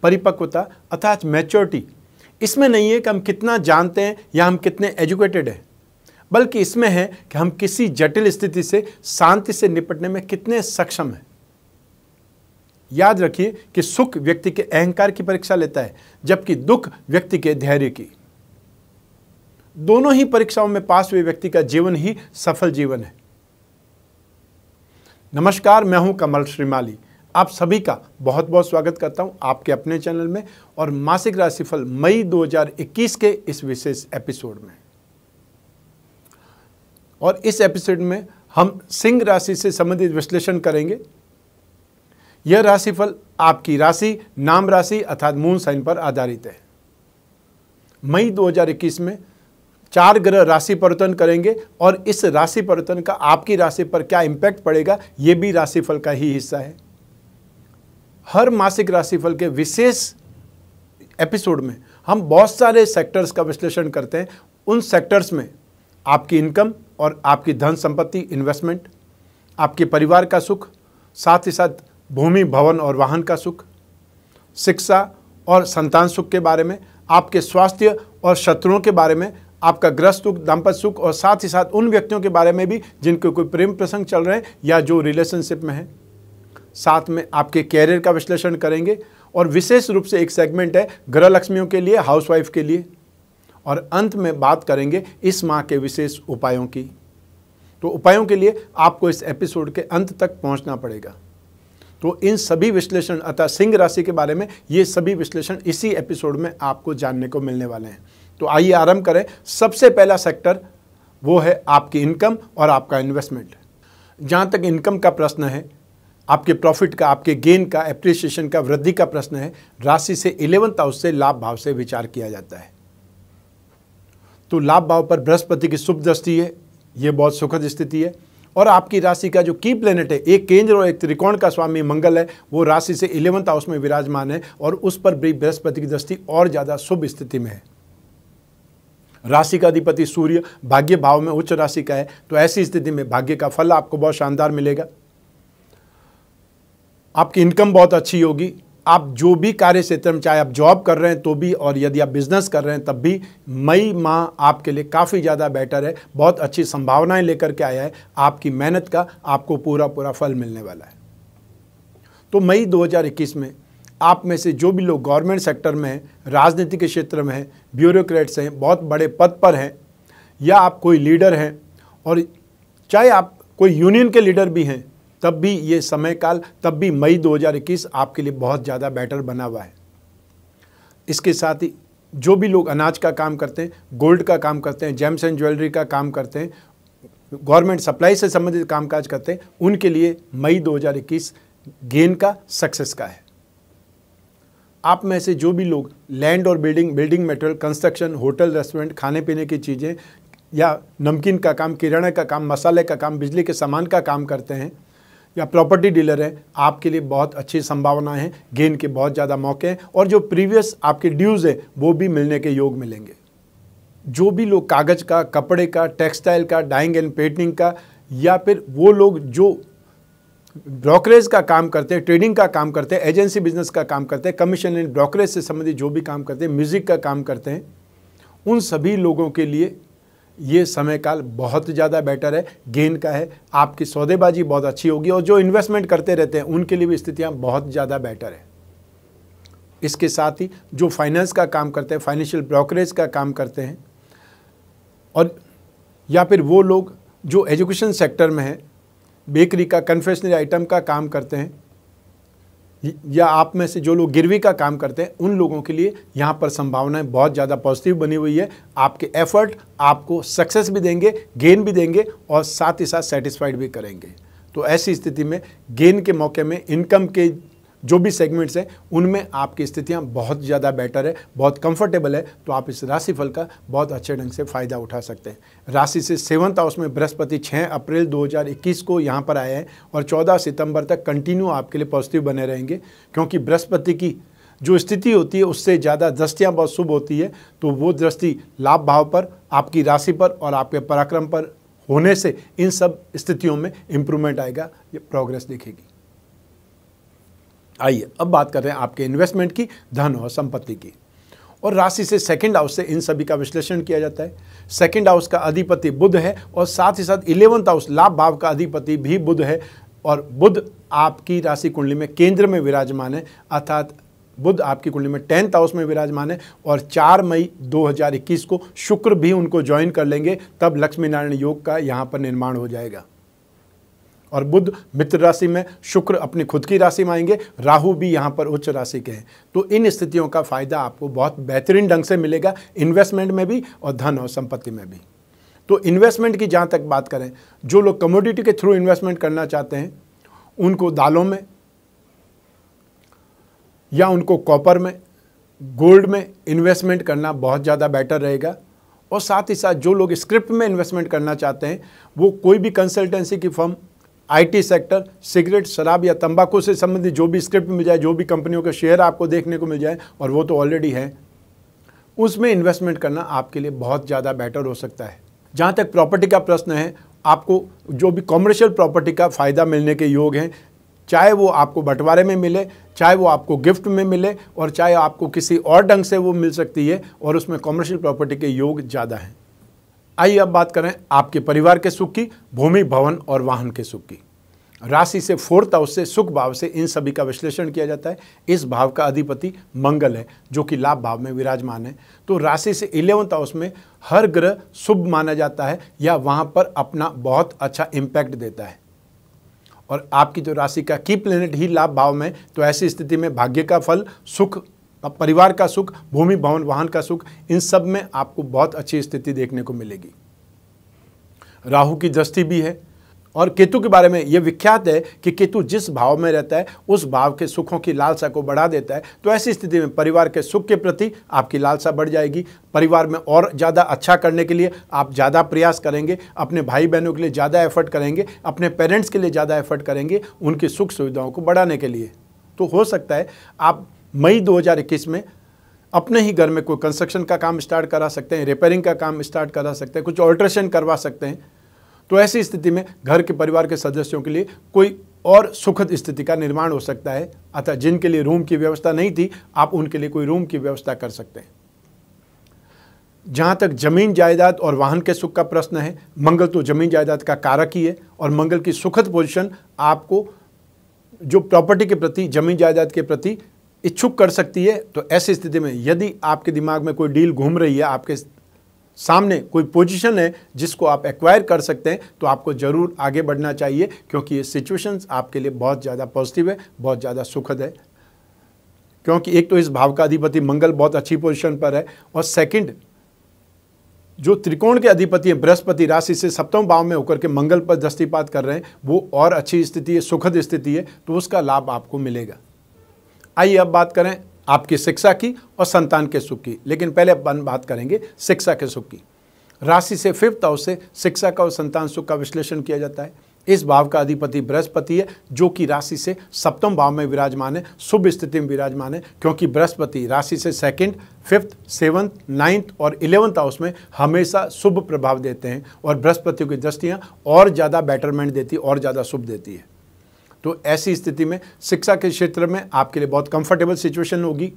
परिपक्वता अर्थात मैच्योरिटी इसमें नहीं है कि हम कितना जानते हैं या हम कितने एजुकेटेड हैं, बल्कि इसमें है कि हम किसी जटिल स्थिति से शांति से निपटने में कितने सक्षम हैं। याद रखिए कि सुख व्यक्ति के अहंकार की परीक्षा लेता है, जबकि दुख व्यक्ति के धैर्य की। दोनों ही परीक्षाओं में पास हुए व्यक्ति का जीवन ही सफल जीवन है। नमस्कार, मैं हूं कमल श्रीमाली। आप सभी का बहुत बहुत स्वागत करता हूं आपके अपने चैनल में और मासिक राशिफल मई 2021 के इस विशेष एपिसोड में। और इस एपिसोड में हम सिंह राशि से संबंधित विश्लेषण करेंगे। यह राशिफल आपकी राशि, नाम राशि अर्थात मून साइन पर आधारित है। मई 2021 में 4 ग्रह राशि परिवर्तन करेंगे और इस राशि परिवर्तन का आपकी राशि पर क्या इम्पैक्ट पड़ेगा, यह भी राशिफल का ही हिस्सा है। हर मासिक राशिफल के विशेष एपिसोड में हम बहुत सारे सेक्टर्स का विश्लेषण करते हैं। उन सेक्टर्स में आपकी इनकम और आपकी धन संपत्ति, इन्वेस्टमेंट, आपके परिवार का सुख, साथ ही साथ भूमि, भवन और वाहन का सुख, शिक्षा और संतान सुख के बारे में, आपके स्वास्थ्य और शत्रुओं के बारे में, आपका ग्रस्त सुख, दाम्पत्य सुख और साथ ही साथ उन व्यक्तियों के बारे में भी जिनके कोई प्रेम प्रसंग चल रहे हैं या जो रिलेशनशिप में है। साथ में आपके कैरियर का विश्लेषण करेंगे और विशेष रूप से एक सेगमेंट है गृह लक्ष्मियों के लिए, हाउसवाइफ के लिए। और अंत में बात करेंगे इस माह के विशेष उपायों की। तो उपायों के लिए आपको इस एपिसोड के अंत तक पहुंचना पड़ेगा। तो इन सभी विश्लेषण अर्थात सिंह राशि के बारे में ये सभी विश्लेषण इसी एपिसोड में आपको जानने को मिलने वाले हैं। तो आइए आरंभ करें। सबसे पहला सेक्टर वो है आपकी इनकम और आपका इन्वेस्टमेंट। जहाँ तक इनकम का प्रश्न है, आपके प्रॉफिट का, आपके गेन का, एप्रिसिएशन का, वृद्धि का प्रश्न है, राशि से 11th हाउस से लाभ भाव से विचार किया जाता है। तो लाभ भाव पर बृहस्पति की शुभ दृष्टि है, ये बहुत सुखद स्थिति है। और आपकी राशि का जो की प्लेनेट है, एक केंद्र और एक त्रिकोण का स्वामी मंगल है, वो राशि से 11th हाउस में विराजमान है और उस पर भी बृहस्पति की दृष्टि और ज़्यादा शुभ स्थिति में है। राशि का अधिपति सूर्य भाग्य भाव में उच्च राशि का है, तो ऐसी स्थिति में भाग्य का फल आपको बहुत शानदार मिलेगा। आपकी इनकम बहुत अच्छी होगी। आप जो भी कार्य क्षेत्र में, चाहे आप जॉब कर रहे हैं तो भी और यदि आप बिजनेस कर रहे हैं तब भी, मई माह आपके लिए काफ़ी ज़्यादा बेटर है। बहुत अच्छी संभावनाएं लेकर के आया है। आपकी मेहनत का आपको पूरा फल मिलने वाला है। तो मई 2021 में आप में से जो भी लोग गवर्नमेंट सेक्टर में हैं, राजनीति के क्षेत्र में हैं, ब्यूरोक्रेट्स हैं, बहुत बड़े पद पर हैं, या आप कोई लीडर हैं और चाहे आप कोई यूनियन के लीडर भी हैं, तब भी ये समय काल, तब भी मई 2021 आपके लिए बहुत ज़्यादा बेटर बना हुआ है। इसके साथ ही जो भी लोग अनाज का काम करते हैं, गोल्ड का काम करते हैं, जेम्स एंड ज्वेलरी का काम करते हैं, गवर्नमेंट सप्लाई से संबंधित कामकाज करते हैं, उनके लिए मई 2021 गेन का, सक्सेस का है। आप में से जो भी लोग लैंड और building material, construction, hotel, restaurant, खाने पीने की चीज़ें या नमकीन का काम, किराना का काम, मसाले का काम, बिजली के सामान का काम करते हैं या प्रॉपर्टी डीलर हैं, आपके लिए बहुत अच्छी संभावनाएं हैं। गेन के बहुत ज़्यादा मौके हैं और जो प्रीवियस आपके ड्यूज़ हैं वो भी मिलने के योग मिलेंगे। जो भी लोग कागज़ का, कपड़े का, टेक्सटाइल का, डाइंग एंड पेंटिंग का, या फिर वो लोग जो ब्रोकरेज का काम करते हैं, ट्रेडिंग का काम करते हैं, एजेंसी बिजनेस का काम करते हैं, कमीशन एंड ब्रोकरेज से संबंधित जो भी काम करते हैं, म्यूज़िक का काम करते हैं, उन सभी लोगों के लिए ये समय काल बहुत ज़्यादा बेटर है, गेन का है। आपकी सौदेबाजी बहुत अच्छी होगी और जो इन्वेस्टमेंट करते रहते हैं उनके लिए भी स्थितियाँ बहुत ज़्यादा बेटर है। इसके साथ ही जो फाइनेंस का काम करते हैं, फाइनेंशियल ब्रोकरेज का काम करते हैं, और या फिर वो लोग जो एजुकेशन सेक्टर में हैं, बेकरी का, कन्फेक्शनरी आइटम का काम करते हैं, या आप में से जो लोग गिरवी का काम करते हैं, उन लोगों के लिए यहाँ पर संभावनाएं बहुत ज़्यादा पॉजिटिव बनी हुई है। आपके एफर्ट आपको सक्सेस भी देंगे, गेन भी देंगे और साथ ही साथ सेटिस्फाइड भी करेंगे। तो ऐसी स्थिति में गेन के मौके में इनकम के जो भी सेगमेंट्स हैं उनमें आपकी स्थितियां बहुत ज़्यादा बेटर है, बहुत कंफर्टेबल है। तो आप इस राशिफल का बहुत अच्छे ढंग से फ़ायदा उठा सकते हैं। राशि से 7th हाउस में बृहस्पति 6 अप्रैल 2021 को यहाँ पर आए हैं और 14 सितंबर तक कंटिन्यू आपके लिए पॉजिटिव बने रहेंगे, क्योंकि बृहस्पति की जो स्थिति होती है उससे ज़्यादा दृष्टियाँ बहुत शुभ होती है। तो वो दृष्टि लाभ भाव पर, आपकी राशि पर और आपके पराक्रम पर होने से इन सब स्थितियों में इम्प्रूवमेंट आएगा, ये प्रोग्रेस दिखेगी। आइए अब बात कर रहे हैं आपके इन्वेस्टमेंट की, धन और संपत्ति की। और राशि से सेकंड हाउस से इन सभी का विश्लेषण किया जाता है। सेकंड हाउस का अधिपति बुध है और साथ ही साथ 11वां हाउस लाभ भाव का अधिपति भी बुध है, और बुध आपकी राशि कुंडली में केंद्र में विराजमान है, अर्थात बुध आपकी कुंडली में 10th हाउस में विराजमान है। और 4 मई 2021 को शुक्र भी उनको ज्वाइन कर लेंगे, तब लक्ष्मी नारायण योग का यहाँ पर निर्माण हो जाएगा। और बुध मित्र राशि में, शुक्र अपनी खुद की राशि में आएंगे, राहु भी यहाँ पर उच्च राशि के हैं। तो इन स्थितियों का फायदा आपको बहुत बेहतरीन ढंग से मिलेगा, इन्वेस्टमेंट में भी और धन और संपत्ति में भी। तो इन्वेस्टमेंट की जहाँ तक बात करें, जो लोग कमोडिटी के थ्रू इन्वेस्टमेंट करना चाहते हैं उनको दालों में या उनको कॉपर में, गोल्ड में इन्वेस्टमेंट करना बहुत ज़्यादा बेटर रहेगा। और साथ ही साथ जो लोग स्क्रिप्ट में इन्वेस्टमेंट करना चाहते हैं वो कोई भी कंसल्टेंसी की फर्म, आईटी सेक्टर, सिगरेट, शराब या तंबाकू से संबंधित जो भी स्क्रिप्ट मिल जाए, जो भी कंपनियों के शेयर आपको देखने को मिल जाए, और वो तो ऑलरेडी है, उसमें इन्वेस्टमेंट करना आपके लिए बहुत ज़्यादा बेटर हो सकता है। जहाँ तक प्रॉपर्टी का प्रश्न है, आपको जो भी कॉमर्शियल प्रॉपर्टी का फ़ायदा मिलने के योग हैं, चाहे वो आपको बंटवारे में मिले, चाहे वो आपको गिफ्ट में मिले, और चाहे आपको किसी और ढंग से वो मिल सकती है, और उसमें कॉमर्शियल प्रॉपर्टी के योग ज़्यादा हैं। आइए अब बात करें आपके परिवार के सुख की, भूमि, भवन और वाहन के सुख की। राशि से 4th हाउस से, सुख भाव से इन सभी का विश्लेषण किया जाता है। इस भाव का अधिपति मंगल है जो कि लाभ भाव में विराजमान है। तो राशि से 11th हाउस में हर ग्रह शुभ माना जाता है या वहाँ पर अपना बहुत अच्छा इम्पैक्ट देता है। और आपकी जो राशि का की प्लेनेट ही लाभ भाव में, तो ऐसी स्थिति में भाग्य का फल, सुख, परिवार का सुख, भूमि, भवन, वाहन का सुख, इन सब में आपको बहुत अच्छी स्थिति देखने को मिलेगी। राहु की दृष्टि भी है। और केतु के बारे में यह विख्यात है कि केतु जिस भाव में रहता है उस भाव के सुखों की लालसा को बढ़ा देता है। तो ऐसी स्थिति में परिवार के सुख के प्रति आपकी लालसा बढ़ जाएगी। परिवार में और ज़्यादा अच्छा करने के लिए आप ज़्यादा प्रयास करेंगे, अपने भाई बहनों के लिए ज़्यादा एफर्ट करेंगे, अपने पेरेंट्स के लिए ज़्यादा एफर्ट करेंगे, उनकी सुख सुविधाओं को बढ़ाने के लिए। तो हो सकता है आप मई 2021 में अपने ही घर में कोई कंस्ट्रक्शन का काम स्टार्ट करा सकते हैं, रिपेयरिंग का काम स्टार्ट करा सकते हैं, कुछ ऑल्ट्रेशन करवा सकते हैं। तो ऐसी स्थिति में घर के परिवार के सदस्यों के लिए कोई और सुखद स्थिति का निर्माण हो सकता है। अतः जिनके लिए रूम की व्यवस्था नहीं थी, आप उनके लिए कोई रूम की व्यवस्था कर सकते हैं। जहाँ तक जमीन जायदाद और वाहन के सुख का प्रश्न है, मंगल तो जमीन जायदाद का कारक ही है, और मंगल की सुखद पोजीशन आपको जो प्रॉपर्टी के प्रति, जमीन जायदाद के प्रति इच्छुक कर सकती है। तो ऐसी स्थिति में यदि आपके दिमाग में कोई डील घूम रही है, आपके सामने कोई पोजीशन है जिसको आप एक्वायर कर सकते हैं, तो आपको ज़रूर आगे बढ़ना चाहिए, क्योंकि ये सिचुएशंस आपके लिए बहुत ज़्यादा पॉजिटिव है, बहुत ज़्यादा सुखद है। क्योंकि एक तो इस भाव का अधिपति मंगल बहुत अच्छी पोजीशन पर है, और सेकंड जो त्रिकोण के अधिपति हैं बृहस्पति, राशि से 7वें भाव में होकर के मंगल पर दृष्टिपात कर रहे हैं, वो और अच्छी स्थिति है, सुखद स्थिति है, तो उसका लाभ आपको मिलेगा। आइए अब बात करें आपकी शिक्षा की और संतान के सुख की, लेकिन पहले अपन बात करेंगे शिक्षा के सुख की। राशि से 5th हाउस से शिक्षा का और संतान सुख का विश्लेषण किया जाता है। इस भाव का अधिपति बृहस्पति है जो कि राशि से 7वें भाव में विराजमान है, शुभ स्थिति में विराजमान है, क्योंकि बृहस्पति राशि से 2nd, 5th, 7th, 9th और 11th हाउस में हमेशा शुभ प्रभाव देते हैं, और बृहस्पति की दृष्टियाँ और ज़्यादा बेटरमेंट देती, और ज़्यादा शुभ देती है। तो ऐसी स्थिति में शिक्षा के क्षेत्र में आपके लिए बहुत कंफर्टेबल सिचुएशन होगी,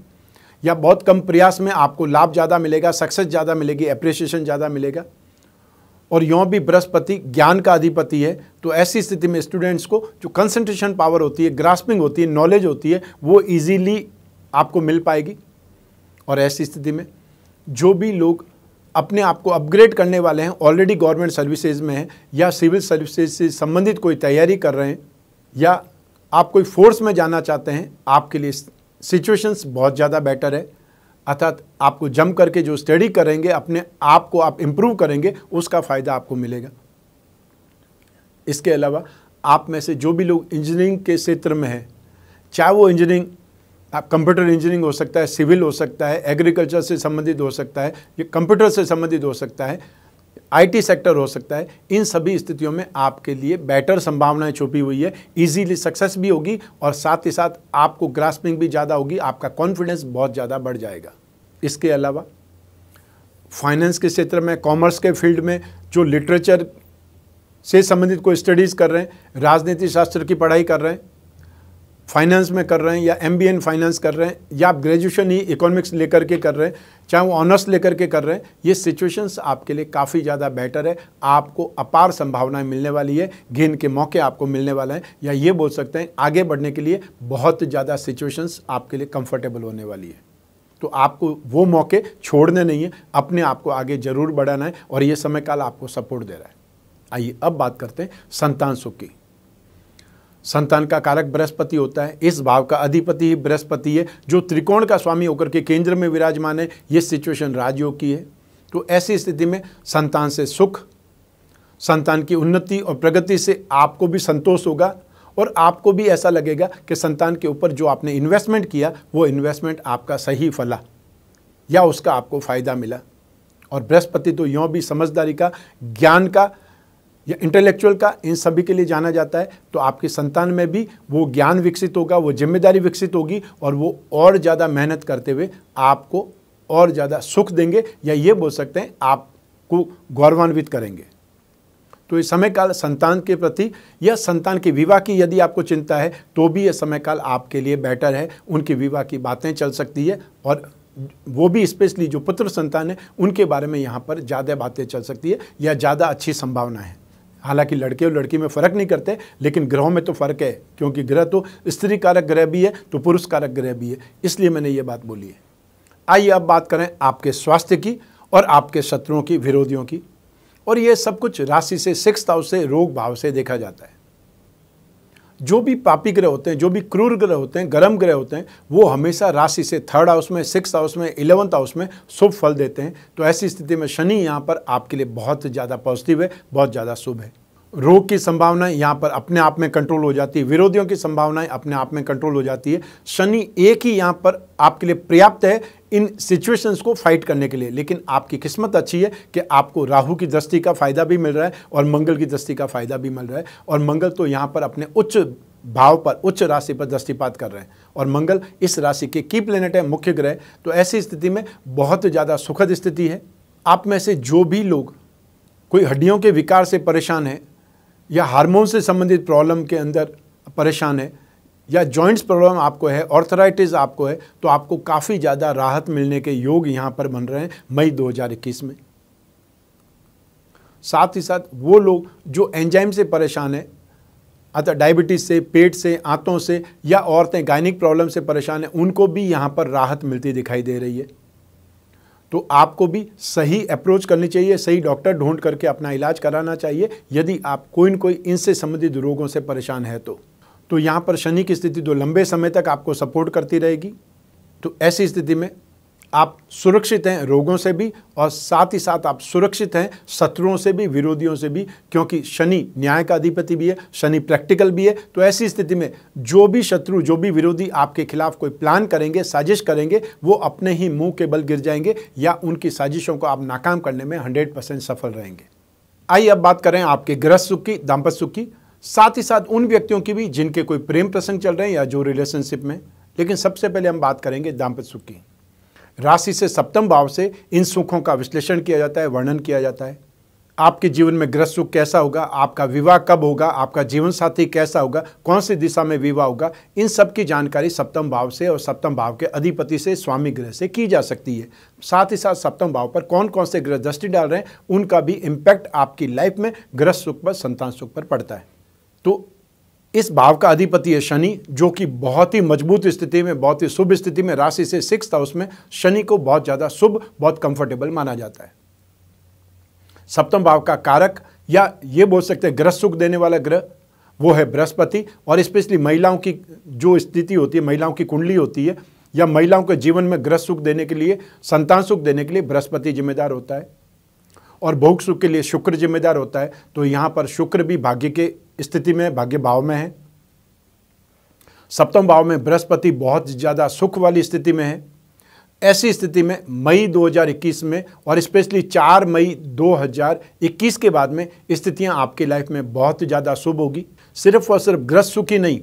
या बहुत कम प्रयास में आपको लाभ ज़्यादा मिलेगा, सक्सेस ज़्यादा मिलेगी, एप्रिसिएशन ज़्यादा मिलेगा। और यूँ भी बृहस्पति ज्ञान का अधिपति है, तो ऐसी स्थिति में स्टूडेंट्स को जो कंसंट्रेशन पावर होती है, ग्रास्पिंग होती है, नॉलेज होती है, वो इजीली आपको मिल पाएगी। और ऐसी स्थिति में जो भी लोग अपने आप को अपग्रेड करने वाले हैं, ऑलरेडी गवर्नमेंट सर्विसेज में हैं या सिविल सर्विसेज से संबंधित कोई तैयारी कर रहे हैं, या आप कोई फोर्स में जाना चाहते हैं, आपके लिए सिचुएशंस बहुत ज़्यादा बेटर है। अर्थात आपको जम करके जो स्टडी करेंगे, अपने आप को आप इम्प्रूव करेंगे, उसका फ़ायदा आपको मिलेगा। इसके अलावा आप में से जो भी लोग इंजीनियरिंग के क्षेत्र में हैं, चाहे वो इंजीनियरिंग आप कंप्यूटर इंजीनियरिंग हो सकता है, सिविल हो सकता है, एग्रीकल्चर से संबंधित हो सकता है, ये कंप्यूटर से संबंधित हो सकता है, आईटी सेक्टर हो सकता है, इन सभी स्थितियों में आपके लिए बेटर संभावनाएं छुपी हुई है। इजीली सक्सेस भी होगी, और साथ ही साथ आपको ग्रास्पिंग भी ज़्यादा होगी, आपका कॉन्फिडेंस बहुत ज़्यादा बढ़ जाएगा। इसके अलावा फाइनेंस के क्षेत्र में, कॉमर्स के फील्ड में, जो लिटरेचर से संबंधित कोई स्टडीज़ कर रहे हैं, राजनीति शास्त्र की पढ़ाई कर रहे हैं, फाइनेंस में कर रहे हैं या MBA इन फाइनेंस कर रहे हैं या आप ग्रेजुएशन ही इकोनॉमिक्स लेकर के कर रहे हैं, चाहे वो ऑनर्स लेकर के कर रहे हैं, ये सिचुएशंस आपके लिए काफ़ी ज़्यादा बेटर है। आपको अपार संभावनाएं मिलने वाली है, गेन के मौके आपको मिलने वाले हैं, या ये बोल सकते हैं आगे बढ़ने के लिए बहुत ज़्यादा सिचुएशंस आपके लिए कंफर्टेबल होने वाली है। तो आपको वो मौके छोड़ने नहीं है, अपने आप को आगे जरूर बढ़ाना है और ये समय काल आपको सपोर्ट दे रहा है। आइए अब बात करते हैं संतान सुख की। संतान का कारक बृहस्पति होता है, इस भाव का अधिपति ही बृहस्पति है जो त्रिकोण का स्वामी होकर के केंद्र में विराजमान है। ये सिचुएशन राजयोग की है। तो ऐसी स्थिति में संतान से सुख, संतान की उन्नति और प्रगति से आपको भी संतोष होगा और आपको भी ऐसा लगेगा कि संतान के ऊपर जो आपने इन्वेस्टमेंट किया वो इन्वेस्टमेंट आपका सही फला या उसका आपको फ़ायदा मिला। और बृहस्पति तो यूँ भी समझदारी का, ज्ञान का या इंटेलेक्चुअल का, इन सभी के लिए जाना जाता है। तो आपकी संतान में भी वो ज्ञान विकसित होगा, वो जिम्मेदारी विकसित होगी और वो और ज़्यादा मेहनत करते हुए आपको और ज़्यादा सुख देंगे, या ये बोल सकते हैं आपको गौरवान्वित करेंगे। तो इस समय काल संतान के प्रति या संतान के विवाह की यदि आपको चिंता है तो भी यह समय काल आपके लिए बेटर है। उनके विवाह की बातें चल सकती है और वो भी स्पेशली जो पुत्र संतान है उनके बारे में यहाँ पर ज़्यादा बातें चल सकती है या ज़्यादा अच्छी संभावना है। हालांकि लड़के और लड़की में फ़र्क नहीं करते, लेकिन ग्रहों में तो फ़र्क है, क्योंकि ग्रह तो स्त्री कारक ग्रह भी है तो पुरुष कारक ग्रह भी है, इसलिए मैंने ये बात बोली है। आइए अब बात करें आपके स्वास्थ्य की और आपके शत्रुओं की, विरोधियों की। और ये सब कुछ राशि से 6th हाउस से, रोग भाव से देखा जाता है। जो भी पापी ग्रह होते हैं, जो भी क्रूर ग्रह होते हैं, गर्म ग्रह होते हैं, वो हमेशा राशि से 3rd हाउस में, 6th हाउस में, 11th हाउस में शुभ फल देते हैं। तो ऐसी स्थिति में शनि यहाँ पर आपके लिए बहुत ज़्यादा पॉजिटिव है, बहुत ज़्यादा शुभ है। रोग की संभावनाएं यहाँ पर अपने आप में कंट्रोल हो जाती है, विरोधियों की संभावनाएं अपने आप में कंट्रोल हो जाती है। शनि एक ही यहाँ पर आपके लिए पर्याप्त है इन सिचुएशंस को फाइट करने के लिए। लेकिन आपकी किस्मत अच्छी है कि आपको राहु की दृष्टि का फायदा भी मिल रहा है और मंगल की दृष्टि का फायदा भी मिल रहा है। और मंगल तो यहाँ पर अपने उच्च भाव पर, उच्च राशि पर दृष्टिपात कर रहे हैं और मंगल इस राशि के की प्लेनेट है, मुख्य ग्रह। तो ऐसी स्थिति में बहुत ज़्यादा सुखद स्थिति है। आप में से जो भी लोग कोई हड्डियों के विकार से परेशान है या हार्मोन से संबंधित प्रॉब्लम के अंदर परेशान है या जॉइंट्स प्रॉब्लम आपको है, ऑर्थराइटिस आपको है, तो आपको काफ़ी ज़्यादा राहत मिलने के योग यहाँ पर बन रहे हैं मई 2021 में। साथ ही साथ वो लोग जो एंजाइम से परेशान है, अतः डायबिटीज़ से, पेट से, आंतों से, या औरतें गायनिक प्रॉब्लम से परेशान हैं, उनको भी यहाँ पर राहत मिलती दिखाई दे रही है। तो आपको भी सही अप्रोच करनी चाहिए, सही डॉक्टर ढूंढ करके अपना इलाज कराना चाहिए यदि आप कोई न कोई इनसे संबंधित रोगों से परेशान है तो यहाँ पर शनि की स्थिति तो लंबे समय तक आपको सपोर्ट करती रहेगी। तो ऐसी स्थिति में आप सुरक्षित हैं रोगों से भी और साथ ही साथ आप सुरक्षित हैं शत्रुओं से भी, विरोधियों से भी, क्योंकि शनि न्याय का अधिपति भी है, शनि प्रैक्टिकल भी है। तो ऐसी स्थिति में जो भी शत्रु, जो भी विरोधी आपके खिलाफ कोई प्लान करेंगे, साजिश करेंगे, वो अपने ही मुंह के बल गिर जाएंगे या उनकी साजिशों को आप नाकाम करने में 100% सफल रहेंगे। आइए अब बात करें आपके गृहस्थ सुख की, दाम्पत्य सुख की, साथ ही साथ उन व्यक्तियों की भी जिनके कोई प्रेम प्रसंग चल रहे हैं या जो रिलेशनशिप में। लेकिन सबसे पहले हम बात करेंगे दाम्पत्य सुख की। राशि से 7वें भाव से इन सुखों का विश्लेषण किया जाता है, वर्णन किया जाता है। आपके जीवन में गृहस्थ सुख कैसा होगा, आपका विवाह कब होगा, आपका जीवन साथी कैसा होगा, कौन सी दिशा में विवाह होगा, इन सब की जानकारी 7वें भाव से और 7वें भाव के अधिपति से, स्वामी ग्रह से की जा सकती है। साथ ही साथ 7वें भाव पर कौन कौन से ग्रह दृष्टि डाल रहे हैं, उनका भी इम्पैक्ट आपकी लाइफ में गृहस्थ सुख पर, संतान सुख पर पड़ता है। तो इस भाव का अधिपति है शनि, जो कि बहुत ही मजबूत स्थिति में, बहुत ही शुभ स्थिति में, राशि से 6th हाउस में शनि को बहुत ज़्यादा शुभ, बहुत कंफर्टेबल माना जाता है। 7वें भाव का कारक या ये बोल सकते हैं गृहस्थ सुख देने वाला ग्रह वो है बृहस्पति। और स्पेशली महिलाओं की जो स्थिति होती है, महिलाओं की कुंडली होती है या महिलाओं के जीवन में गृहस्थ सुख देने के लिए, संतान सुख देने के लिए बृहस्पति जिम्मेदार होता है और भोग सुख के लिए शुक्र जिम्मेदार होता है। तो यहाँ पर शुक्र भी भाग्य के स्थिति में, भाग्य भाव में है। 7वें भाव में बृहस्पति बहुत ज़्यादा सुख वाली स्थिति में है। ऐसी स्थिति में मई 2021 में और स्पेशली 4 मई 2021 के बाद में स्थितियां आपकी लाइफ में बहुत ज़्यादा शुभ होगी। सिर्फ और सिर्फ गृहस्थ सुख ही नहीं,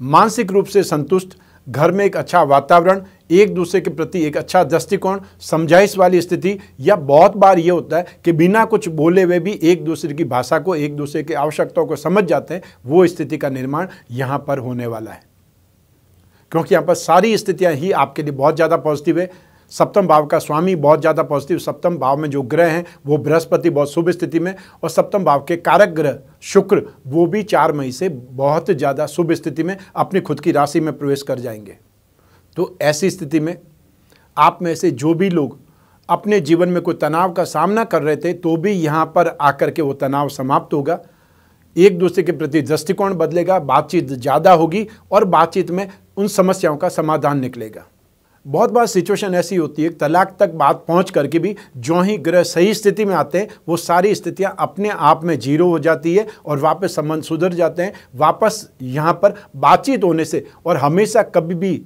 मानसिक रूप से संतुष्ट, घर में एक अच्छा वातावरण, एक दूसरे के प्रति एक अच्छा दृष्टिकोण, समझाइश वाली स्थिति, या बहुत बार ये होता है कि बिना कुछ बोले हुए भी एक दूसरे की भाषा को, एक दूसरे की आवश्यकताओं को समझ जाते हैं, वो स्थिति का निर्माण यहाँ पर होने वाला है। क्योंकि यहाँ पर सारी स्थितियाँ ही आपके लिए बहुत ज़्यादा पॉजिटिव है। सप्तम भाव का स्वामी बहुत ज़्यादा पॉजिटिव, सप्तम भाव में जो ग्रह हैं वो बृहस्पति बहुत शुभ स्थिति में, और सप्तम भाव के कारक ग्रह शुक्र वो भी 4 मई से बहुत ज़्यादा शुभ स्थिति में अपनी खुद की राशि में प्रवेश कर जाएंगे। तो ऐसी स्थिति में आप में से जो भी लोग अपने जीवन में कोई तनाव का सामना कर रहे थे, तो भी यहाँ पर आकर के वो तनाव समाप्त होगा। एक दूसरे के प्रति दृष्टिकोण बदलेगा, बातचीत ज़्यादा होगी और बातचीत में उन समस्याओं का समाधान निकलेगा। बहुत बार सिचुएशन ऐसी होती है, तलाक तक बात पहुंच करके भी जो ही ग्रह सही स्थिति में आते हैं वो सारी स्थितियां अपने आप में जीरो हो जाती है और वापस संबंध सुधर जाते हैं। वापस यहाँ पर बातचीत होने से, और हमेशा कभी भी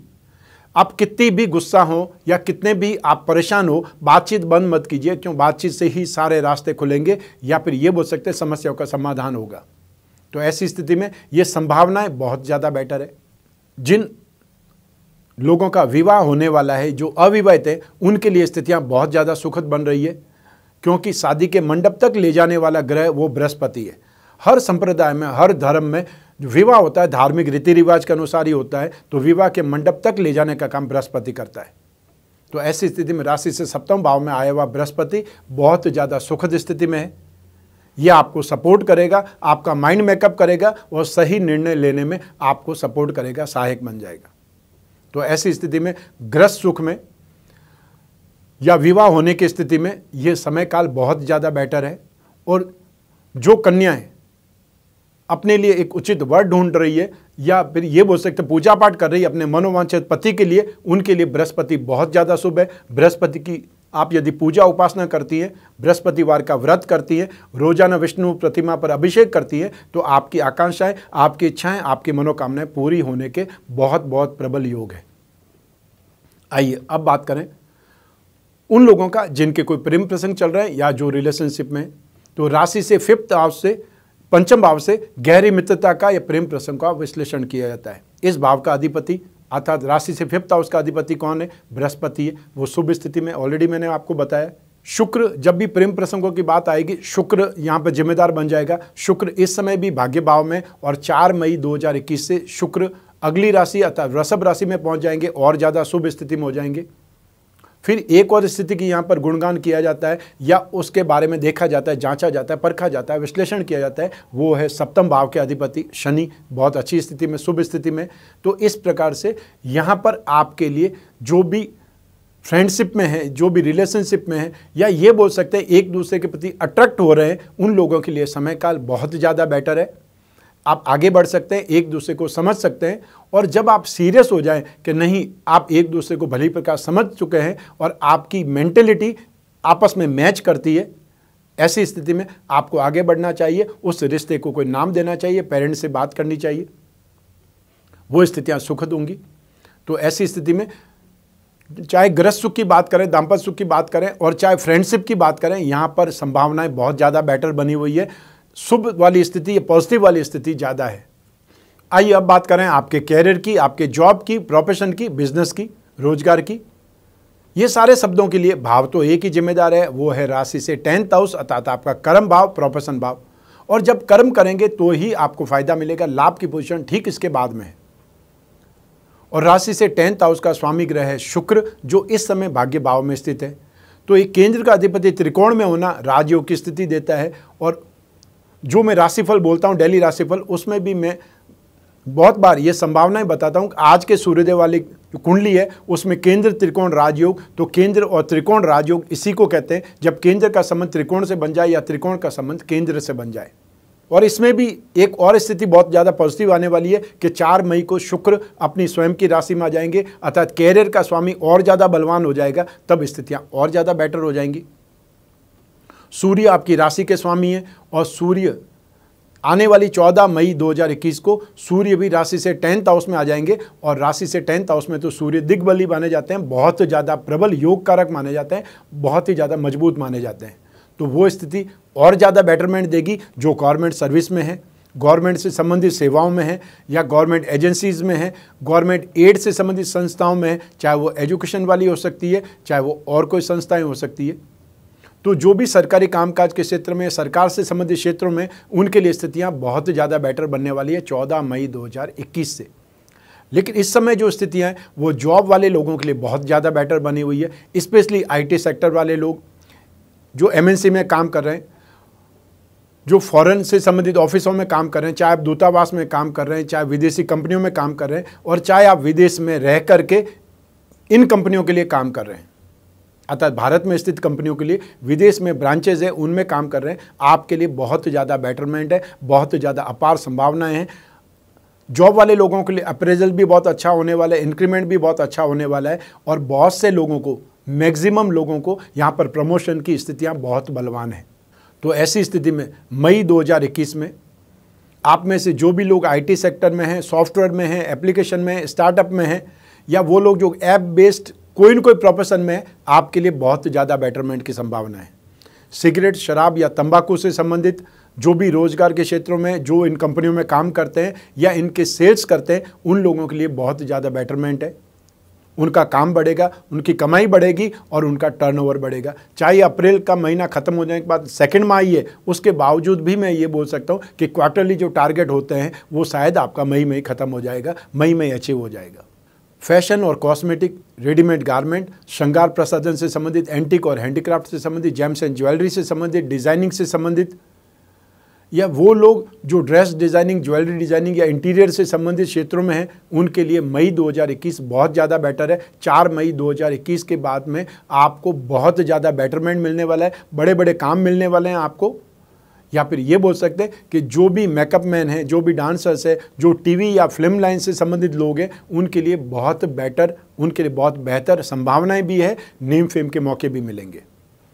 आप कितनी भी गुस्सा हो या कितने भी आप परेशान हो, बातचीत बंद मत कीजिए, क्यों बातचीत से ही सारे रास्ते खुलेंगे, या फिर ये बोल सकते हैं समस्याओं का समाधान होगा। तो ऐसी स्थिति में ये संभावनाएं बहुत ज़्यादा बेटर है। जिन लोगों का विवाह होने वाला है, जो अविवाहित है, उनके लिए स्थितियां बहुत ज़्यादा सुखद बन रही है, क्योंकि शादी के मंडप तक ले जाने वाला ग्रह वो बृहस्पति है। हर संप्रदाय में, हर धर्म में जो विवाह होता है धार्मिक रीति रिवाज के अनुसार ही होता है, तो विवाह के मंडप तक ले जाने का काम बृहस्पति करता है। तो ऐसी स्थिति में राशि से सप्तम भाव में आया हुआ बृहस्पति बहुत ज़्यादा सुखद स्थिति में है। यह आपको सपोर्ट करेगा, आपका माइंड मेकअप करेगा और सही निर्णय लेने में आपको सपोर्ट करेगा, सहायक बन जाएगा। तो ऐसी स्थिति में ग्रस्त सुख में या विवाह होने की स्थिति में यह समय काल बहुत ज़्यादा बेटर है। और जो कन्याएं अपने लिए एक उचित वर ढूंढ रही है, या फिर ये बोल सकते पूजा पाठ कर रही है अपने मनोवांछित पति के लिए, उनके लिए बृहस्पति बहुत ज़्यादा शुभ है। बृहस्पति की आप यदि पूजा उपासना करती हैं, बृहस्पतिवार का व्रत करती हैं, रोजाना विष्णु प्रतिमा पर अभिषेक करती हैं, तो आपकी आकांक्षाएं, आपकी इच्छाएं, आपकी मनोकामनाएं पूरी होने के बहुत बहुत प्रबल योग है। आइए अब बात करें उन लोगों का जिनके कोई प्रेम प्रसंग चल रहा है या जो रिलेशनशिप में। तो राशि से 5th हाउस से, पंचम भाव से गहरी मित्रता का या प्रेम प्रसंग का विश्लेषण किया जाता है। इस भाव का अधिपति अर्थात राशि से 5th हाउस का अधिपति कौन है? बृहस्पति है। वो शुभ स्थिति में, ऑलरेडी मैंने आपको बताया। शुक्र, जब भी प्रेम प्रसंगों की बात आएगी, शुक्र यहाँ पर जिम्मेदार बन जाएगा। शुक्र इस समय भी भाग्य भाव में, और 4 मई 2021 से शुक्र अगली राशि अर्थात वृषभ राशि में पहुँच जाएंगे और ज़्यादा शुभ स्थिति में हो जाएंगे। फिर एक और स्थिति की यहाँ पर गुणगान किया जाता है या उसके बारे में देखा जाता है, जांचा जाता है, परखा जाता है, विश्लेषण किया जाता है, वो है सप्तम भाव के अधिपति शनि, बहुत अच्छी स्थिति में, शुभ स्थिति में। तो इस प्रकार से यहाँ पर आपके लिए जो भी फ्रेंडशिप में है, जो भी रिलेशनशिप में है, या ये बोल सकते हैं एक दूसरे के प्रति अट्रैक्ट हो रहे हैं, उन लोगों के लिए समय काल बहुत ज़्यादा बेटर है। आप आगे बढ़ सकते हैं, एक दूसरे को समझ सकते हैं, और जब आप सीरियस हो जाएं कि नहीं आप एक दूसरे को भली प्रकार समझ चुके हैं और आपकी मेंटेलिटी आपस में मैच करती है, ऐसी स्थिति में आपको आगे बढ़ना चाहिए। उस रिश्ते को कोई नाम देना चाहिए, पेरेंट्स से बात करनी चाहिए, वो स्थितियां सुखद होंगी। तो ऐसी स्थिति में चाहे गृहस्थ सुख की बात करें, दाम्पत्य सुख की बात करें, और चाहे फ्रेंडशिप की बात करें, यहाँ पर संभावनाएं बहुत ज़्यादा बेटर बनी हुई है। शुभ वाली स्थिति, पॉजिटिव वाली स्थिति ज़्यादा है। आइए अब बात करें आपके कैरियर की, आपके जॉब की, प्रोफेशन की, बिजनेस की, रोजगार की। ये सारे शब्दों के लिए भाव तो एक ही जिम्मेदार है, वो है राशि से 10th हाउस अर्थात आपका कर्म भाव, प्रोफेशन भाव। और जब कर्म करेंगे तो ही आपको फायदा मिलेगा। लाभ की पोजीशन ठीक इसके बाद में है। और राशि से 10th हाउस का स्वामी ग्रह है शुक्र, जो इस समय भाग्य भाव में स्थित है। तो एक केंद्र का अधिपति त्रिकोण में होना राजयोग की स्थिति देता है। और जो मैं राशिफल बोलता हूँ, डेली राशिफल, उसमें भी मैं बहुत बार ये संभावनाएं बताता हूँ। आज के सूर्योदय वाली कुंडली है, उसमें केंद्र त्रिकोण राजयोग, तो केंद्र और त्रिकोण राजयोग इसी को कहते हैं, जब केंद्र का संबंध त्रिकोण से बन जाए या त्रिकोण का संबंध केंद्र से बन जाए। और इसमें भी एक और स्थिति बहुत ज़्यादा पॉजिटिव आने वाली है कि 4 मई को शुक्र अपनी स्वयं की राशि में आ जाएंगे, अर्थात कैरियर का स्वामी और ज़्यादा बलवान हो जाएगा, तब स्थितियाँ और ज़्यादा बेटर हो जाएंगी। सूर्य आपकी राशि के स्वामी है, और सूर्य आने वाली 14 मई 2021 को सूर्य भी राशि से 10th हाउस में आ जाएंगे। और राशि से 10th हाउस में तो सूर्य दिग्बली माने जाते हैं, बहुत ज़्यादा प्रबल योग कारक माने जाते हैं, बहुत ही ज़्यादा मजबूत माने जाते हैं। तो वो स्थिति और ज़्यादा बेटरमेंट देगी जो गवर्नमेंट सर्विस में है, गवर्नमेंट से संबंधित सेवाओं में है, या गवर्नमेंट एजेंसीज़ में है, गवर्नमेंट एड से संबंधित संस्थाओं में है, चाहे वो एजुकेशन वाली हो सकती है, चाहे वो और कोई संस्थाएं हो सकती है। तो जो भी सरकारी कामकाज के क्षेत्र में, सरकार से संबंधित क्षेत्रों में, उनके लिए स्थितियां बहुत ज़्यादा बेटर बनने वाली है 14 मई 2021 से। लेकिन इस समय जो स्थितियाँ हैं वो जॉब वाले लोगों के लिए बहुत ज़्यादा बेटर बनी हुई है, स्पेशली IT सेक्टर वाले लोग जो MNC में काम कर रहे हैं, जो फॉरेन से संबंधित ऑफिसों में काम कर रहे हैं, चाहे आप दूतावास में काम कर रहे हैं, चाहे विदेशी कंपनियों में काम कर रहे हैं, और चाहे आप विदेश में रह करके इन कंपनियों के लिए काम कर रहे हैं, अर्थात भारत में स्थित कंपनियों के लिए विदेश में ब्रांचेज है उनमें काम कर रहे हैं, आपके लिए बहुत ज़्यादा बेटरमेंट है, बहुत ज़्यादा अपार संभावनाएं हैं। जॉब वाले लोगों के लिए अप्रेजल भी बहुत अच्छा होने वाला है, इंक्रीमेंट भी बहुत अच्छा होने वाला है, और बहुत से लोगों को, मैक्सिमम लोगों को यहाँ पर प्रमोशन की स्थितियाँ बहुत बलवान हैं। तो ऐसी स्थिति में मई 2021 में आप में से जो भी लोग IT सेक्टर में हैं, सॉफ्टवेयर में हैं, एप्लीकेशन में हैं, स्टार्टअप में हैं, या वो लोग जो ऐप बेस्ड कोई न कोई प्रोफेशन में है, आपके लिए बहुत ज़्यादा बेटरमेंट की संभावना है। सिगरेट, शराब या तंबाकू से संबंधित जो भी रोजगार के क्षेत्रों में जो इन कंपनियों में काम करते हैं या इनके सेल्स करते हैं, उन लोगों के लिए बहुत ज़्यादा बेटरमेंट है। उनका काम बढ़ेगा, उनकी कमाई बढ़ेगी और उनका टर्नओवर बढ़ेगा। चाहे अप्रैल का महीना खत्म हो जाने के बाद सेकंड माह ही है, उसके बावजूद भी मैं ये बोल सकता हूँ कि क्वार्टरली जो टारगेट होते हैं वो शायद आपका मई में ही खत्म हो जाएगा, मई में ही अचीव हो जाएगा। फैशन और कॉस्मेटिक, रेडीमेड गारमेंट, श्रृंगार प्रसाधन से संबंधित, एंटीक और हैंडीक्राफ्ट से संबंधित, जेम्स एंड ज्वेलरी से संबंधित, डिज़ाइनिंग से संबंधित, या वो लोग जो ड्रेस डिज़ाइनिंग, ज्वेलरी डिज़ाइनिंग या इंटीरियर से संबंधित क्षेत्रों में हैं, उनके लिए मई 2021 बहुत ज़्यादा बेटर है। 4 मई 2021 के बाद में आपको बहुत ज़्यादा बेटरमेंट मिलने वाला है, बड़े बड़े काम मिलने वाले हैं आपको। या फिर ये बोल सकते हैं कि जो भी मेकअप मैन हैं, जो भी डांसर्स हैं, जो टीवी या फिल्म लाइन से संबंधित लोग हैं, उनके लिए बहुत बेटर, उनके लिए बहुत बेहतर संभावनाएं भी है, नेम फेम के मौके भी मिलेंगे।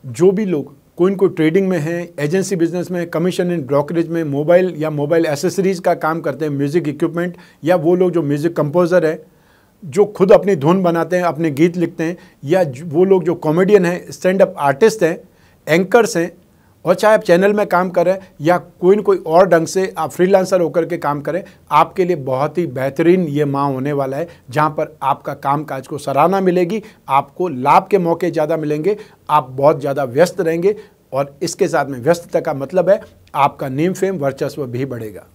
जो भी लोग कोई न कोई ट्रेडिंग में हैं, एजेंसी बिजनेस में, कमीशन इन ब्रोकरेज में, मोबाइल या मोबाइल एसेसरीज़ का काम करते हैं, म्यूज़िक इक्विपमेंट, या वो लोग जो म्यूज़िक कंपोज़र है, जो खुद अपनी धुन बनाते हैं, अपने गीत लिखते हैं, या वो लोग जो कॉमेडियन हैं, स्टैंड अप आर्टिस्ट हैं, एंकर्स हैं, और चाहे आप चैनल में काम करें या कोई न कोई और ढंग से आप फ्रीलांसर होकर के काम करें, आपके लिए बहुत ही बेहतरीन ये माह होने वाला है, जहां पर आपका कामकाज को सराहना मिलेगी, आपको लाभ के मौके ज़्यादा मिलेंगे, आप बहुत ज़्यादा व्यस्त रहेंगे, और इसके साथ में व्यस्तता का मतलब है आपका नेम फेम, वर्चस्व भी बढ़ेगा।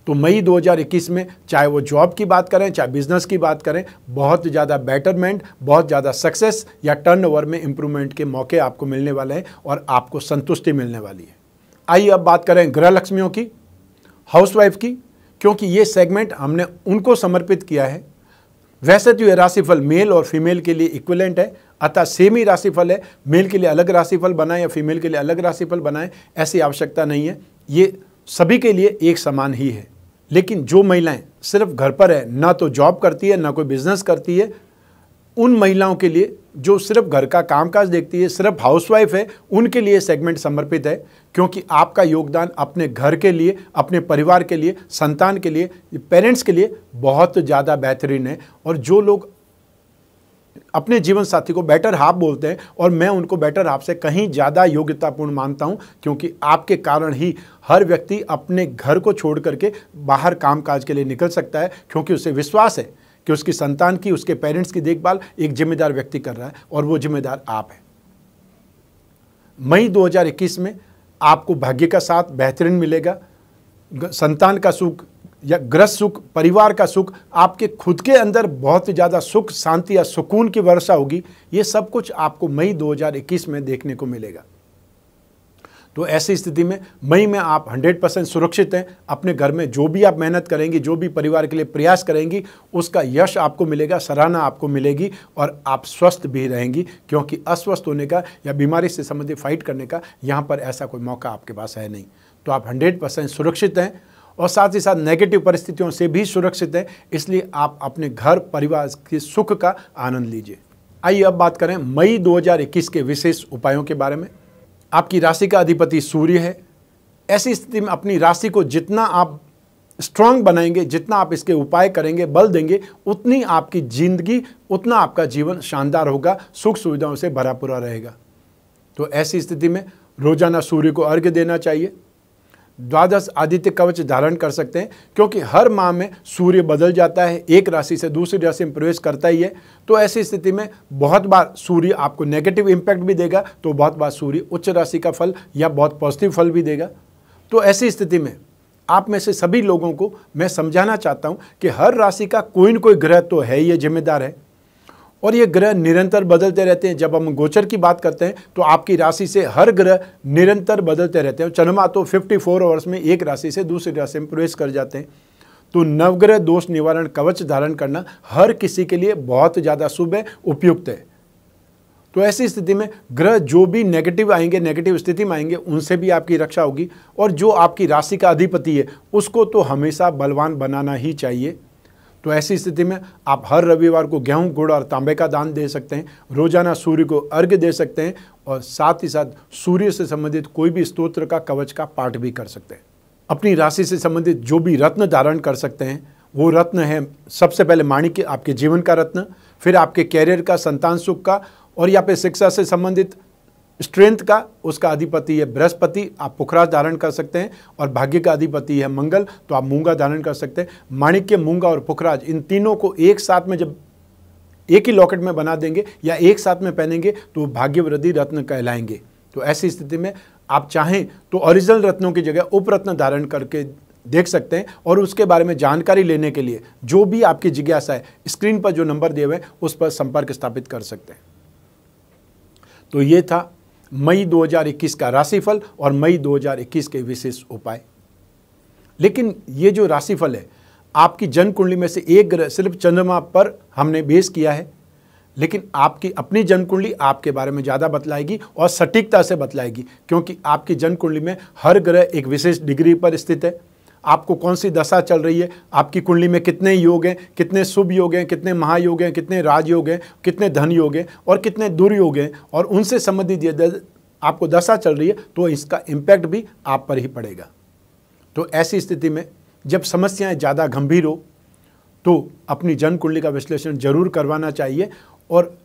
तो मई 2021 में चाहे वो जॉब की बात करें, चाहे बिजनेस की बात करें, बहुत ज़्यादा बेटरमेंट, बहुत ज़्यादा सक्सेस या टर्नओवर में इंप्रूवमेंट के मौके आपको मिलने वाले हैं और आपको संतुष्टि मिलने वाली है। आइए अब बात करें गृह लक्ष्मियों की, हाउसवाइफ की, क्योंकि ये सेगमेंट हमने उनको समर्पित किया है। वैसे तो ये राशिफल मेल और फीमेल के लिए इक्विवेलेंट है, अतः सेम ही राशिफल है, मेल के लिए अलग राशिफल बनाएं या फीमेल के लिए अलग राशिफल बनाएं, ऐसी आवश्यकता नहीं है, ये सभी के लिए एक समान ही है। लेकिन जो महिलाएं सिर्फ घर पर है, ना तो जॉब करती है ना कोई बिजनेस करती है, उन महिलाओं के लिए जो सिर्फ घर का कामकाज देखती है, सिर्फ हाउसवाइफ है, उनके लिए सेगमेंट समर्पित है, क्योंकि आपका योगदान अपने घर के लिए, अपने परिवार के लिए, संतान के लिए, पेरेंट्स के लिए बहुत ज़्यादा बेहतरीन है। और जो लोग अपने जीवन साथी को बेटर हाफ बोलते हैं, और मैं उनको बेटर हाफ से कहीं ज़्यादा योग्यतापूर्ण मानता हूं, क्योंकि आपके कारण ही हर व्यक्ति अपने घर को छोड़ करके बाहर कामकाज के लिए निकल सकता है, क्योंकि उसे विश्वास है कि उसकी संतान की, उसके पेरेंट्स की देखभाल एक जिम्मेदार व्यक्ति कर रहा है, और वो जिम्मेदार आप हैं। मई 2021 में आपको भाग्य का साथ बेहतरीन मिलेगा, संतान का सुख या गृहस्थ सुख, परिवार का सुख, आपके खुद के अंदर बहुत ज़्यादा सुख, शांति या सुकून की वर्षा होगी। ये सब कुछ आपको मई 2021 में देखने को मिलेगा। तो ऐसी स्थिति में मई में आप 100% सुरक्षित हैं। अपने घर में जो भी आप मेहनत करेंगी, जो भी परिवार के लिए प्रयास करेंगी, उसका यश आपको मिलेगा, सराहना आपको मिलेगी, और आप स्वस्थ भी रहेंगी, क्योंकि अस्वस्थ होने का या बीमारी से संबंधित फाइट करने का यहाँ पर ऐसा कोई मौका आपके पास है नहीं। तो आप 100% सुरक्षित हैं, और साथ ही साथ नेगेटिव परिस्थितियों से भी सुरक्षित है, इसलिए आप अपने घर परिवार के सुख का आनंद लीजिए। आइए अब बात करें मई 2021 के विशेष उपायों के बारे में। आपकी राशि का अधिपति सूर्य है। ऐसी स्थिति में अपनी राशि को जितना आप स्ट्रांग बनाएंगे, जितना आप इसके उपाय करेंगे, बल देंगे, उतनी आपकी जिंदगी, उतना आपका जीवन शानदार होगा, सुख सुविधाओं से भरा पूरा रहेगा। तो ऐसी स्थिति में रोजाना सूर्य को अर्घ्य देना चाहिए। 12 आदित्य कवच धारण कर सकते हैं, क्योंकि हर माह में सूर्य बदल जाता है, एक राशि से दूसरी राशि में प्रवेश करता ही है। तो ऐसी स्थिति में बहुत बार सूर्य आपको नेगेटिव इम्पैक्ट भी देगा, तो बहुत बार सूर्य उच्च राशि का फल या बहुत पॉजिटिव फल भी देगा। तो ऐसी स्थिति में आप में से सभी लोगों को मैं समझाना चाहता हूं कि हर राशि का कोई न कोई ग्रह तो है, ये जिम्मेदार है, और ये ग्रह निरंतर बदलते रहते हैं। जब हम गोचर की बात करते हैं तो आपकी राशि से हर ग्रह निरंतर बदलते रहते हैं। चंद्रमा तो 54 आवर्स में एक राशि से दूसरी राशि में प्रवेश कर जाते हैं। तो नवग्रह दोष निवारण कवच धारण करना हर किसी के लिए बहुत ज़्यादा शुभ है, उपयुक्त है। तो ऐसी स्थिति में ग्रह जो भी नेगेटिव आएंगे, नेगेटिव स्थिति में आएंगे, उनसे भी आपकी रक्षा होगी। और जो आपकी राशि का अधिपति है उसको तो हमेशा बलवान बनाना ही चाहिए। तो ऐसी स्थिति में आप हर रविवार को गेहूं, गुड़ और तांबे का दान दे सकते हैं, रोजाना सूर्य को अर्घ्य दे सकते हैं, और साथ ही साथ सूर्य से संबंधित कोई भी स्तोत्र का कवच का पाठ भी कर सकते हैं। अपनी राशि से संबंधित जो भी रत्न धारण कर सकते हैं वो रत्न है, सबसे पहले माणिक्य, आपके जीवन का रत्न, फिर आपके कैरियर का, संतान सुख का, और या फिर शिक्षा से संबंधित स्ट्रेंथ का, उसका अधिपति है बृहस्पति, आप पुखराज धारण कर सकते हैं। और भाग्य का अधिपति है मंगल, तो आप मूंगा धारण कर सकते हैं। माणिक्य, मूंगा और पुखराज, इन तीनों को एक साथ में जब एक ही लॉकेट में बना देंगे या एक साथ में पहनेंगे तो भाग्यवृद्धि रत्न कहलाएंगे। तो ऐसी स्थिति में आप चाहें तो ओरिजिनल रत्नों की जगह उपरत्न धारण करके देख सकते हैं। और उसके बारे में जानकारी लेने के लिए जो भी आपकी जिज्ञासा है, स्क्रीन पर जो नंबर दिए हुए हैं उस पर संपर्क स्थापित कर सकते हैं। तो ये था मई 2021 का राशिफल और मई 2021 के विशेष उपाय। लेकिन ये जो राशिफल है, आपकी जन्म कुंडली में से एक ग्रह सिर्फ चंद्रमा पर हमने बेस किया है, लेकिन आपकी अपनी जन्म कुंडली आपके बारे में ज़्यादा बतलाएगी और सटीकता से बतलाएगी, क्योंकि आपकी जन्म कुंडली में हर ग्रह एक विशेष डिग्री पर स्थित है। आपको कौन सी दशा चल रही है, आपकी कुंडली में कितने योग हैं, कितने शुभ योग हैं, कितने महायोग हैं, कितने राजयोग हैं, कितने धन योग हैं और कितने दुर्योग हैं, और उनसे संबंधित यदि आपको दशा चल रही है तो इसका इम्पैक्ट भी आप पर ही पड़ेगा। तो ऐसी स्थिति में जब समस्याएं ज़्यादा गंभीर हो तो अपनी जन्म कुंडली का विश्लेषण जरूर करवाना चाहिए। और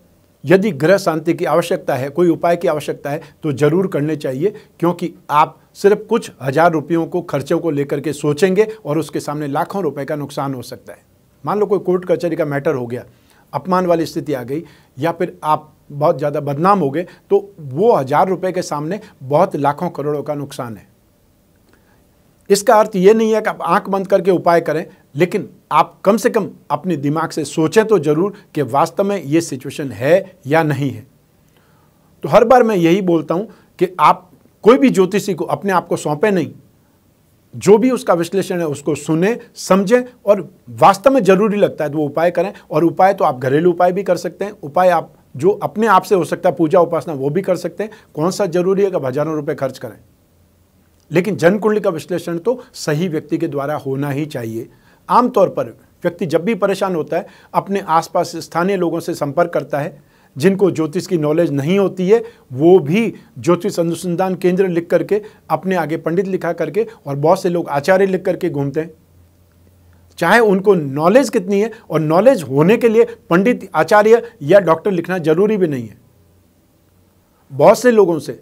यदि ग्रह शांति की आवश्यकता है, कोई उपाय की आवश्यकता है, तो जरूर करने चाहिए, क्योंकि आप सिर्फ कुछ हजार रुपयों को खर्चों को लेकर के सोचेंगे और उसके सामने लाखों रुपए का नुकसान हो सकता है। मान लो कोई कोर्ट कचहरी का मैटर हो गया, अपमान वाली स्थिति आ गई, या फिर आप बहुत ज़्यादा बदनाम हो गए, तो वो 1000 रुपये के सामने बहुत लाखों करोड़ों का नुकसान है। इसका अर्थ ये नहीं है कि आप आंख बंद करके उपाय करें, लेकिन आप कम से कम अपने दिमाग से सोचें तो जरूर कि वास्तव में ये सिचुएशन है या नहीं है। तो हर बार मैं यही बोलता हूं कि आप कोई भी ज्योतिषी को अपने आप को सौंपे नहीं, जो भी उसका विश्लेषण है उसको सुने, समझें, और वास्तव में जरूरी लगता है तो वो उपाय करें। और उपाय तो आप घरेलू उपाय भी कर सकते हैं, उपाय आप जो अपने आप से हो सकता है, पूजा उपासना, वो भी कर सकते हैं। कौन सा जरूरी है कि हजारों रुपए खर्च करें, लेकिन जन्म कुंडली का विश्लेषण तो सही व्यक्ति के द्वारा होना ही चाहिए। आमतौर पर व्यक्ति जब भी परेशान होता है अपने आसपास स्थानीय लोगों से संपर्क करता है, जिनको ज्योतिष की नॉलेज नहीं होती है वो भी ज्योतिष अनुसंधान केंद्र लिख करके, अपने आगे पंडित लिखा करके, और बहुत से लोग आचार्य लिख करके घूमते हैं। चाहे उनको नॉलेज कितनी है, और नॉलेज होने के लिए पंडित, आचार्य या डॉक्टर लिखना जरूरी भी नहीं है। बहुत से लोगों से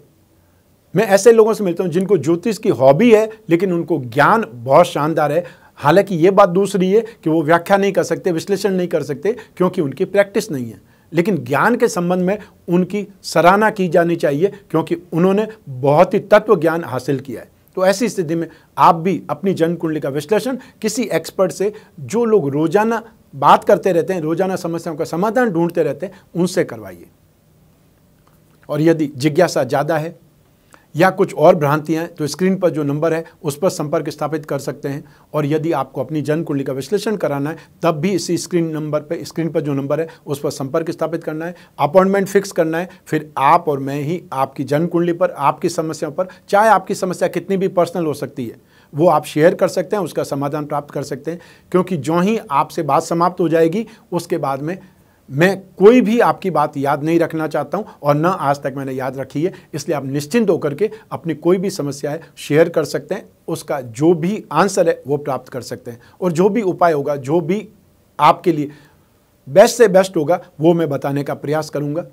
मैं ऐसे लोगों से मिलता हूं जिनको ज्योतिष की हॉबी है, लेकिन उनको ज्ञान बहुत शानदार है। हालांकि ये बात दूसरी है कि वो व्याख्या नहीं कर सकते, विश्लेषण नहीं कर सकते, क्योंकि उनकी प्रैक्टिस नहीं है। लेकिन ज्ञान के संबंध में उनकी सराहना की जानी चाहिए, क्योंकि उन्होंने बहुत ही तत्व ज्ञान हासिल किया है। तो ऐसी स्थिति में आप भी अपनी जन्म कुंडली का विश्लेषण किसी एक्सपर्ट से, जो लोग रोजाना बात करते रहते हैं, रोजाना समस्याओं का समाधान ढूंढते रहते हैं, उनसे करवाइए। और यदि जिज्ञासा ज़्यादा है या कुछ और भ्रांतियां हैं तो स्क्रीन पर जो नंबर है उस पर संपर्क स्थापित कर सकते हैं। और यदि आपको अपनी जन्म कुंडली का विश्लेषण कराना है तब भी इसी स्क्रीन पर जो नंबर है उस पर संपर्क स्थापित करना है, अपॉइंटमेंट फिक्स करना है। फिर आप और मैं ही आपकी जन्म कुंडली पर, आपकी समस्याओं पर, चाहे आपकी समस्या कितनी भी पर्सनल हो सकती है, वो आप शेयर कर सकते हैं, उसका समाधान प्राप्त कर सकते हैं। क्योंकि जो ही आपसे बात समाप्त हो जाएगी उसके बाद में मैं कोई भी आपकी बात याद नहीं रखना चाहता हूं, और न आज तक मैंने याद रखी है। इसलिए आप निश्चिंत होकर के अपनी कोई भी समस्या है शेयर कर सकते हैं, उसका जो भी आंसर है वो प्राप्त कर सकते हैं। और जो भी उपाय होगा, जो भी आपके लिए बेस्ट से बेस्ट होगा, वो मैं बताने का प्रयास करूंगा।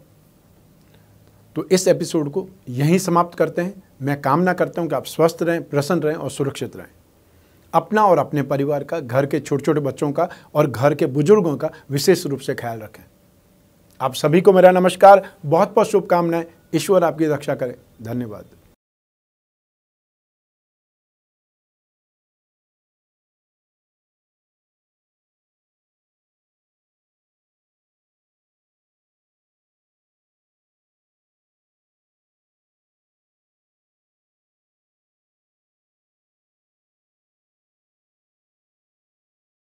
तो इस एपिसोड को यहीं समाप्त करते हैं। मैं कामना करता हूं कि आप स्वस्थ रहें, प्रसन्न रहें और सुरक्षित रहें। अपना और अपने परिवार का, घर के छोटे छोटे बच्चों का और घर के बुजुर्गों का विशेष रूप से ख्याल रखें। आप सभी को मेरा नमस्कार, बहुत बहुत शुभकामनाएं। ईश्वर आपकी रक्षा करे। धन्यवाद।